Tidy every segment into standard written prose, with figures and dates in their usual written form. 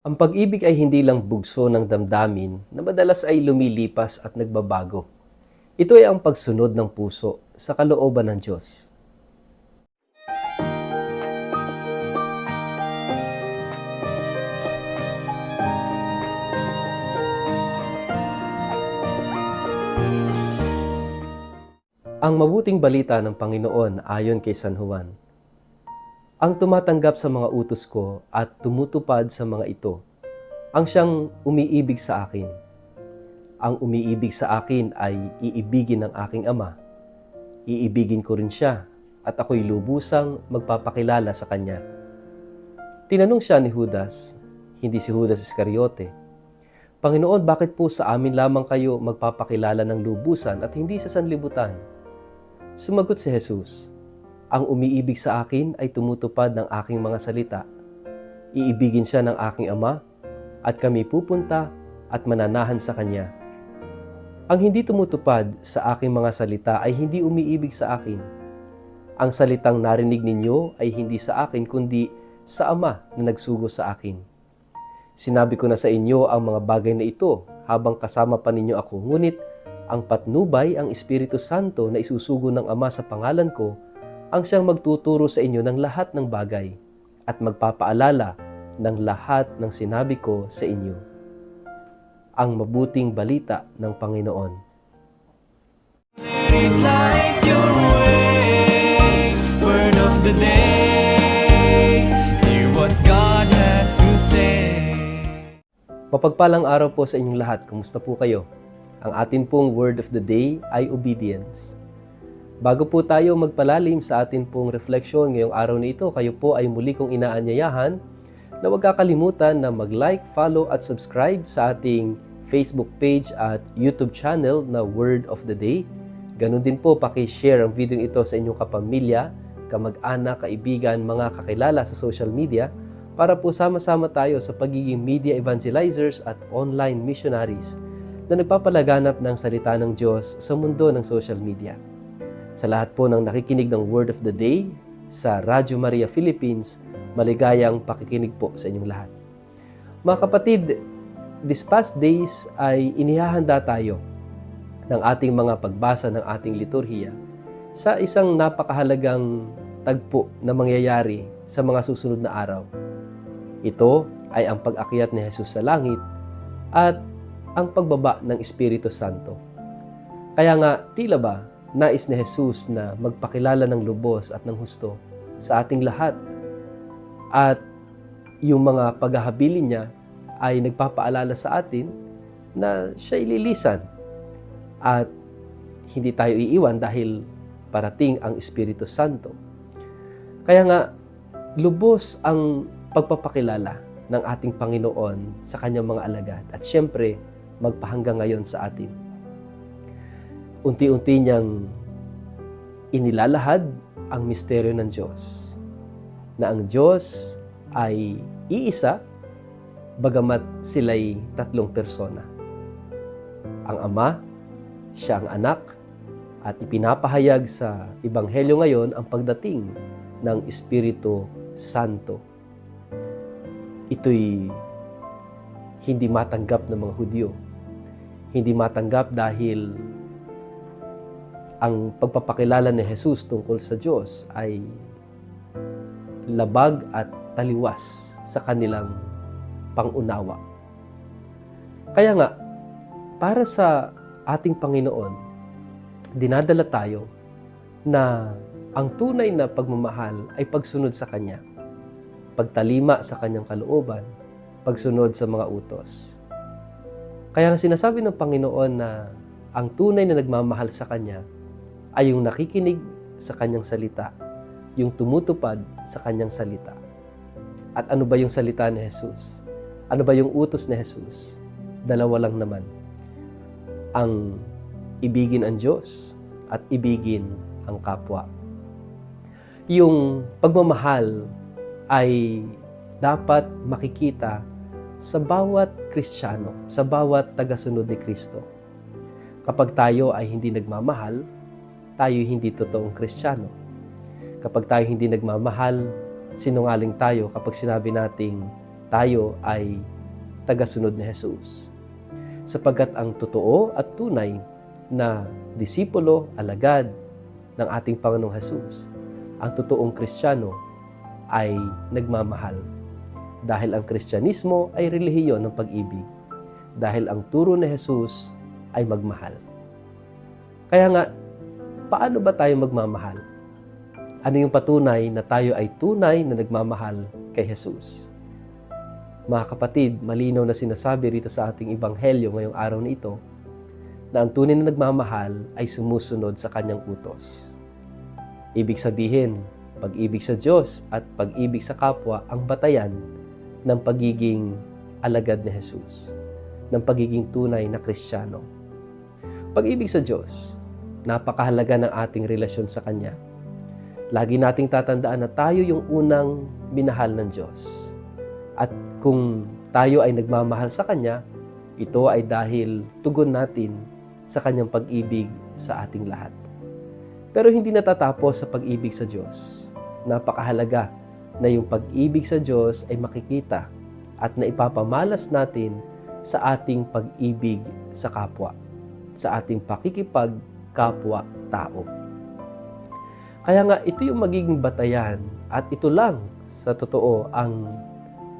Ang pag-ibig ay hindi lang bugso ng damdamin na madalas ay lumilipas at nagbabago. Ito ay ang pagsunod ng puso sa kalooban ng Diyos. Ang mabuting balita ng Panginoon ayon kay San Juan. Ang tumatanggap sa mga utos ko at tumutupad sa mga ito, ang siyang umiibig sa akin. Ang umiibig sa akin ay iibigin ng aking Ama. Iibigin ko rin siya at ako'y lubusang magpapakilala sa kanya. Tinanong siya ni Judas, hindi si Judas Iscariote, Panginoon, bakit po sa amin lamang kayo magpapakilala ng lubusan at hindi sa sanlibutan? Sumagot si Jesus, ang umiibig sa akin ay tumutupad ng aking mga salita. Iibigin siya ng aking Ama at kami pupunta at mananahan sa Kanya. Ang hindi tumutupad sa aking mga salita ay hindi umiibig sa akin. Ang salitang narinig ninyo ay hindi sa akin kundi sa Ama na nagsugo sa akin. Sinabi ko na sa inyo ang mga bagay na ito habang kasama pa ninyo ako, ngunit ang patnubay, ang Espiritu Santo na isusugo ng Ama sa pangalan ko, ang siyang magtuturo sa inyo ng lahat ng bagay at magpapaalala ng lahat ng sinabi ko sa inyo. Ang mabuting balita ng Panginoon. Let it light your way, word of the day, hear what God has to say. Mapagpalang araw po sa inyong lahat. Kumusta po kayo? Ang atin pong word of the day ay obedience. Bago po tayo magpalalim sa atin pong refleksyon ngayong araw na ito, kayo po ay muli kong inaanyayahan na huwag kakalimutan na mag-like, follow at subscribe sa ating Facebook page at YouTube channel na Word of the Day. Ganon din po, paki-share ang video ito sa inyong kapamilya, kamag-anak, kaibigan, mga kakilala sa social media para po sama-sama tayo sa pagiging media evangelizers at online missionaries na nagpapalaganap ng salita ng Diyos sa mundo ng social media. Sa lahat po ng nakikinig ng Word of the Day sa Radyo Maria Philippines, maligayang pakikinig po sa inyong lahat. Mga kapatid, these past days ay inihahanda tayo ng ating mga pagbasa ng ating liturhiya sa isang napakahalagang tagpo na mangyayari sa mga susunod na araw. Ito ay ang pag-akyat ni Jesus sa langit at ang pagbaba ng Espiritu Santo. Kaya nga, tila ba, nais ni Jesus na magpakilala ng lubos at ng husto sa ating lahat. At yung mga paghahabilin niya ay nagpapaalala sa atin na siya'y lilisan at hindi tayo iiwan dahil parating ang Espiritu Santo. Kaya nga, lubos ang pagpapakilala ng ating Panginoon sa kanyang mga alagad at siyempre, magpahanggang ngayon sa atin. Unti-unti niyang inilalahad ang misteryo ng Diyos, na ang Diyos ay iisa, bagamat sila'y tatlong persona. Ang Ama, siya ang Anak, at ipinapahayag sa Ebanghelyo ngayon ang pagdating ng Espiritu Santo. Ito'y hindi matanggap ng mga Hudyo. Hindi matanggap dahil ang pagpapakilala ni Jesus tungkol sa Diyos ay labag at taliwas sa kanilang pangunawa. Kaya nga, para sa ating Panginoon, dinadala tayo na ang tunay na pagmamahal ay pagsunod sa Kanya, pagtalima sa Kanyang kalooban, pagsunod sa mga utos. Kaya nga sinasabi ng Panginoon na ang tunay na nagmamahal sa Kanya ay yung nakikinig sa Kanyang salita, yung tumutupad sa Kanyang salita. At ano ba yung salita ni Jesus? Ano ba yung utos ni Jesus? Dalawa lang naman. Ang ibigin ang Diyos at ibigin ang kapwa. Yung pagmamahal ay dapat makikita sa bawat Kristiyano, sa bawat tagasunod ni Kristo. Kapag tayo ay hindi nagmamahal, tayo hindi totoong Kristiyano. Kapag tayo hindi nagmamahal, sinungaling tayo kapag sinabi nating tayo ay tagasunod ni Jesus. Sapagkat ang totoo at tunay na disipulo, alagad ng ating Panginoong Jesus, ang totoong Kristiyano ay nagmamahal. Dahil ang Kristyanismo ay relihiyon ng pag-ibig. Dahil ang turo ni Jesus ay magmahal. Kaya nga, paano ba tayo magmamahal? Ano yung patunay na tayo ay tunay na nagmamahal kay Jesus? Mga kapatid, malinaw na sinasabi rito sa ating ebanghelyo ngayong araw na ito na ang tunay na nagmamahal ay sumusunod sa kanyang utos. Ibig sabihin, pag-ibig sa Diyos at pag-ibig sa kapwa ang batayan ng pagiging alagad ni Jesus, ng pagiging tunay na Kristiyano. Pag-ibig sa Diyos, napakahalaga ng ating relasyon sa Kanya. Lagi nating tatandaan na tayo yung unang minahal ng Diyos. At kung tayo ay nagmamahal sa Kanya, ito ay dahil tugon natin sa Kanyang pag-ibig sa ating lahat. Pero hindi natatapos sa pag-ibig sa Diyos. Napakahalaga na yung pag-ibig sa Diyos ay makikita at naipapamalas natin sa ating pag-ibig sa kapwa, sa ating pakikipagkapwa-tao. Kaya nga, ito yung magiging batayan at ito lang sa totoo ang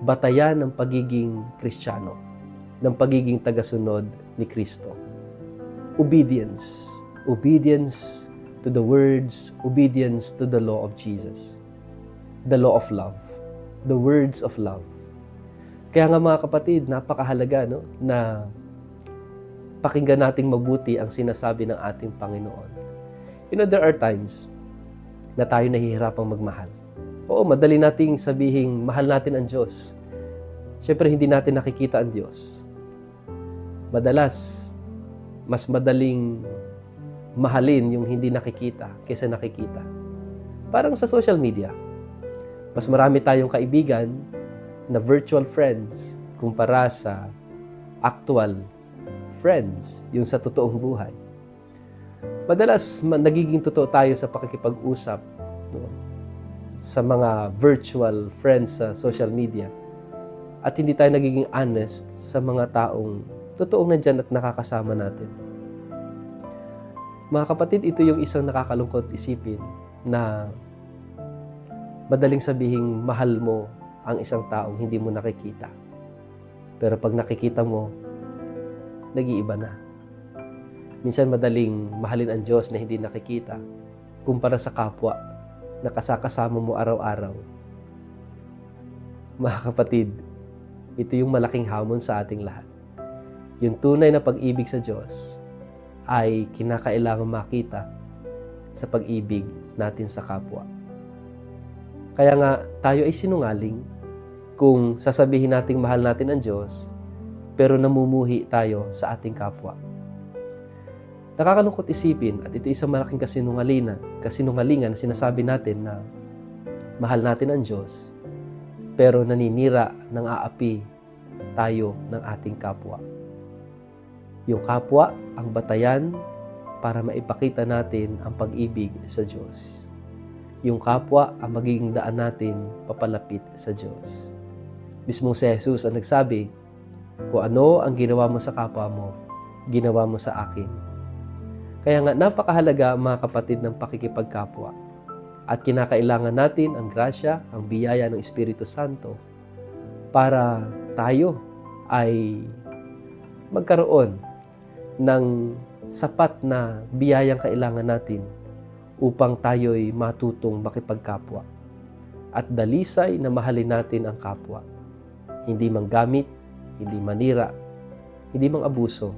batayan ng pagiging Kristiyano, ng pagiging tagasunod ni Kristo. Obedience. Obedience to the words, obedience to the law of Jesus. The law of love. The words of love. Kaya nga mga kapatid, napakahalaga na pakinggan nating mabuti ang sinasabi ng ating Panginoon. There are times na tayo nahihirapang magmahal. Oo, madali nating sabihing mahal natin ang Diyos. Siyempre, hindi natin nakikita ang Diyos. Madalas, mas madaling mahalin yung hindi nakikita kaysa nakikita. Parang sa social media. Mas marami tayong kaibigan na virtual friends kumpara sa actual friends, yung sa totoong buhay. Madalas, nagiging totoo tayo sa pakikipag-usap sa mga virtual friends sa social media at hindi tayo nagiging honest sa mga taong totoong nandyan at nakakasama natin. Mga kapatid, ito yung isang nakakalungkot isipin na madaling sabihing mahal mo ang isang taong hindi mo nakikita. Pero pag nakikita mo, nag-iiba na. Minsan madaling mahalin ang Diyos na hindi nakikita kumpara sa kapwa na kasakasama mo araw-araw. Mga kapatid, ito yung malaking hamon sa ating lahat. Yung tunay na pag-ibig sa Diyos ay kinakailangan makita sa pag-ibig natin sa kapwa. Kaya nga, tayo ay sinungaling kung sasabihin nating mahal natin ang Diyos, pero namumuhi tayo sa ating kapwa. Nakakalungkot isipin at ito isang malaking kasinungalingan na sinasabi natin na mahal natin ang Diyos, pero naninira ng aapi tayo ng ating kapwa. Yung kapwa ang batayan para maipakita natin ang pag-ibig sa Diyos. Yung kapwa ang magiging daan natin papalapit sa Diyos. Mismo si Jesus ang nagsabi, kung ano ang ginawa mo sa kapwa mo, ginawa mo sa akin. Kaya nga, napakahalaga mga kapatid ng pakikipagkapwa. At kinakailangan natin ang grasya, ang biyaya ng Espiritu Santo para tayo ay magkaroon ng sapat na biyayang kailangan natin upang tayo'y matutong makipagkapwa. At dalisay na mahalin natin ang kapwa. Hindi manggamit, hindi manira, hindi mang-abuso,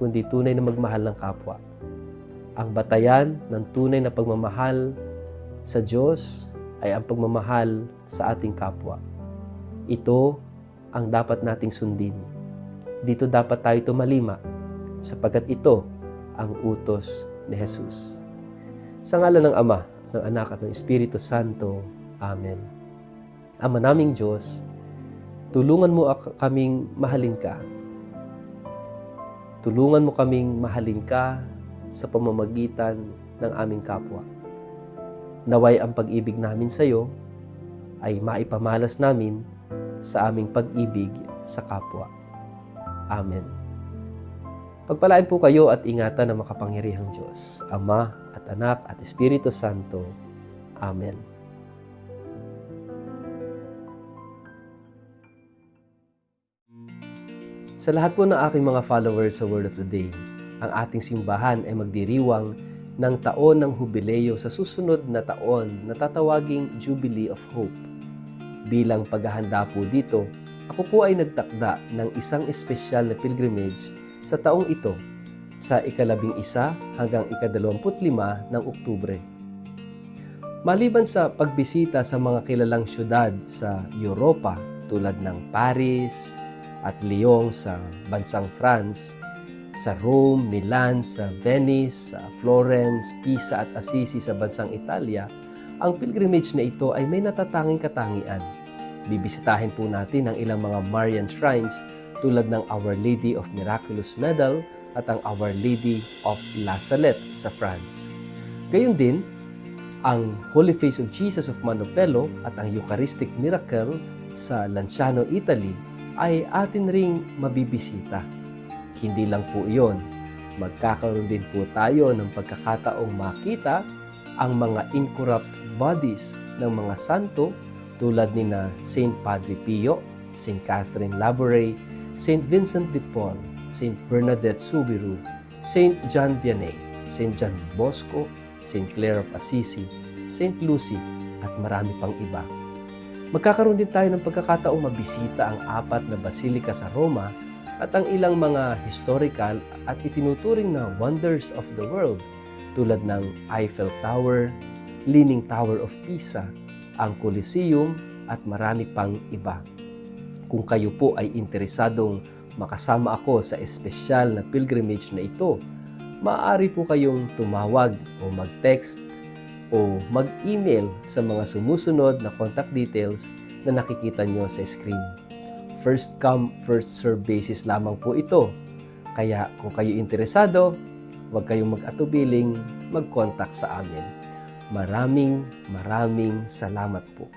kundi tunay na magmahal ng kapwa. Ang batayan ng tunay na pagmamahal sa Diyos ay ang pagmamahal sa ating kapwa. Ito ang dapat nating sundin. Dito dapat tayo tumalima sapagkat ito ang utos ni Jesus. Sa ngalan ng Ama, ng Anak at ng Espiritu Santo. Amen. Ama naming Diyos, tulungan mo kaming mahalin ka. Tulungan mo kaming mahalin ka sa pamamagitan ng aming kapwa. Naway ang pag-ibig namin sa iyo ay maipamalas namin sa aming pag-ibig sa kapwa. Amen. Pagpalain po kayo at ingatan ng makapangyarihang Diyos, Ama at Anak at Espiritu Santo. Amen. Sa lahat po ng aking mga followers sa Word of the Day, ang ating simbahan ay magdiriwang ng taon ng Hubileo sa susunod na taon na tatawaging Jubilee of Hope. Bilang paghahanda po dito, ako po ay nagtakda ng isang espesyal na pilgrimage sa taong ito sa ika-11 hanggang ika-25 ng Oktubre. Maliban sa pagbisita sa mga kilalang syudad sa Europa tulad ng Paris at Lyon sa bansang France, sa Rome, Milan, sa Venice, sa Florence, Pisa at Assisi sa bansang Italia, ang pilgrimage na ito ay may natatanging katangian. Bibisitahin po natin ang ilang mga Marian shrines tulad ng Our Lady of Miraculous Medal at ang Our Lady of La Salette sa France. Gayun din, ang Holy Face of Jesus of Manopello at ang Eucharistic Miracle sa Lanciano, Italy ay atin ring mabibisita. Hindi lang po iyon, magkakaroon din po tayo ng pagkakataong makita ang mga incorrupt bodies ng mga santo tulad ni na Saint Padre Pio, Saint Catherine Labouré, Saint Vincent de Paul, Saint Bernadette Soubirous, Saint John Vianney, Saint John Bosco, Saint Clare of Assisi, Saint Lucy at marami pang iba. Magkakaroon din tayo ng pagkakataong mabisita ang 4 na basilika sa Roma at ang ilang mga historical at itinuturing na wonders of the world tulad ng Eiffel Tower, Leaning Tower of Pisa, ang Colosseum at marami pang iba. Kung kayo po ay interesadong makasama ako sa espesyal na pilgrimage na ito, maaari po kayong tumawag o mag-text o mag-email sa mga sumusunod na contact details na nakikita nyo sa screen. First come, first serve basis lamang po ito. Kaya kung kayo interesado, huwag kayong mag-atubiling mag-contact sa amin. Maraming salamat po.